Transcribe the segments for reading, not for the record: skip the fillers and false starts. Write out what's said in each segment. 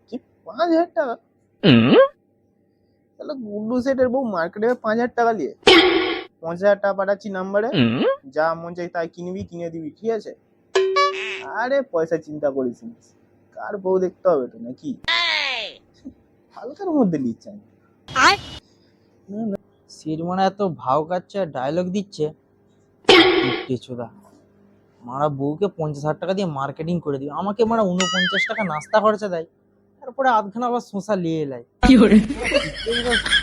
কি 5,000 টাকা? তাহলে গুড্ডু সেটের বউ মার্কেটে 5,000 টাকা নিয়ে 50,000 টাকা পাঠাচ্ছি নাম্বারে, যা মন চাই তাই কিনবি, কিনে দিবি, ঠিক আছে? আরে পয়সা চিন্তা করিস না, কার বউ দেখতে হবে তো নাকি? হালকার মধ্যে নিচ্ছে আমি। সিট মানে এত ভাও কাচ্ছে আর ডায়লগ দিচ্ছে চোদা। মারা বউকে 50,000 টাকা দিয়ে মার্কেটিং করে দিবে, আমাকে মারা 49 টাকা নাস্তা খরচা দেয়, তারপরে আধখানা আবার শোষা লিয়ে এলাই।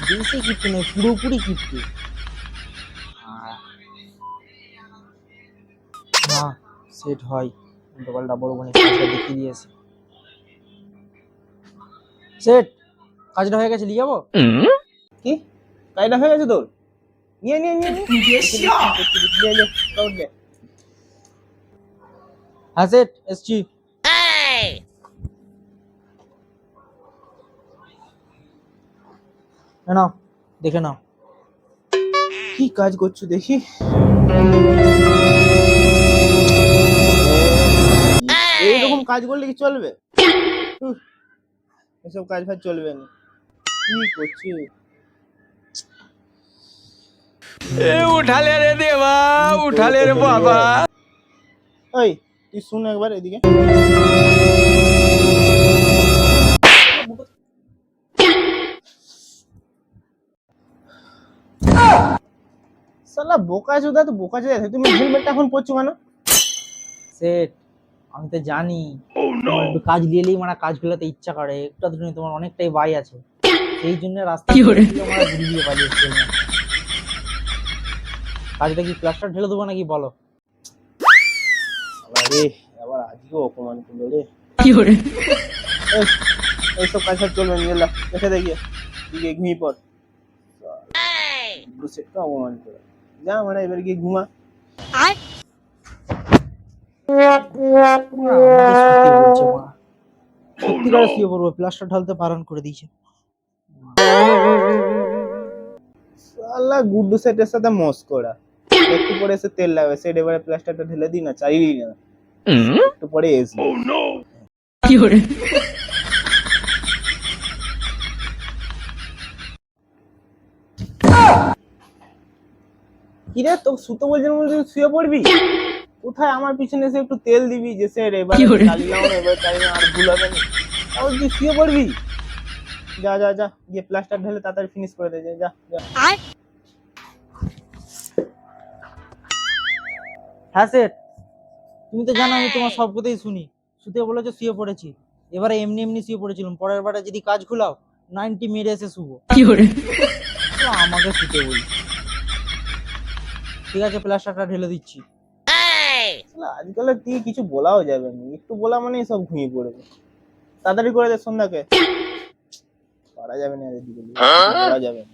বেশি কিপ্টে নয়, পুরোপুরি কিপ্টে। না সেট হয়, উল্টোপাল্টা বড় বোনের কাজটা দেখিয়ে দিয়েছে। সেট কাজটা হয়ে গেছে, নিয়ে যাবো? কি কাজটা হয়ে গেছে তোর? নিয়ে নিয়ে নিয়ে নিয়ে। হ্যাঁ সেট এসছি। নাও দেখে নাও। কি কাজ করছো দেখি? এইরকম কাজ করলে কি চলবে? এসব কাজ ফাজ চলবে না। কি করছি? उठा ले रे देवा, उठा ले रे बाबा। ওই তুই শুন একবার এদিকে। শালা বোকাচোদা তো বোকাচোদা, তুমি হেলমেটটা এখন পরছো কেন? সেট আমি তো জানি তোমার একটু কাজ নিলেই মানে কাজ গুলোতে ইচ্ছা করে, একটু আধটু তোমার অনেকটাই বাই আছে, সেই জন্য রাস্তায় মানে ঘুরি দিয়ে পালিয়েছে। কাজটা কি প্লাস্টার ঢেলে দেবো নাকি বলো? আরে আবার আজকেও অপমান করলো রে। এইসব কাজ ফাজ চলবে না, গেলা দেখে দেখিয়ে গিয়ে ঘুমিয়ে পড়। সেটা অপমান করে যা, মানে এবার গিয়ে ঘুমা। সত্যিকারে শুয়ে পড়বো, প্লাস্টার ঢালতে বারণ করে দিয়েছে। শালা গুড্ডু সেটের সাথে মস্করা। একটু পরে এসে তেল লাগবে, সেট এবারে প্লাস্টারটা ঢেলে দিই না, চাইই না। একটু পরে এসে কিরে তো শুতে বলছেন বলতে শুয়ে পড়বি? কোথায় আমার পিছনে এসে একটু তেল দিবি যে স্যার এবার চালিলাম, এবার চালিলাম, আর ভুল হবে না, তাও তুই শুয়ে পড়বি? যা যা যা গিয়ে প্লাস্টার ঢেলে তাড়াতাড়ি ফিনিশ করে দে, যা যা। হ্যাঁ স্যার, তুমি তো জানো আমি তোমার সব কথাই শুনি। শুতে বলেছো শুয়ে পড়েছি, এবারে এমনি এমনি শুয়ে পড়েছিলাম, পরের বারে যদি কাজ খুলাও 90 মেরে এসে শুবো। আমাকে শুতে বলি। ঠিক আছে প্লাস্টারটা ঢেলে দিচ্ছি। আজকালের দিয়ে কিছু বলাও যাবে না, একটু বলা মানে সব ঘুমিয়ে পড়বে। তাড়াতাড়ি করে দে সন্ধ্যাকে, পারা যাবে না, বলা যাবে না।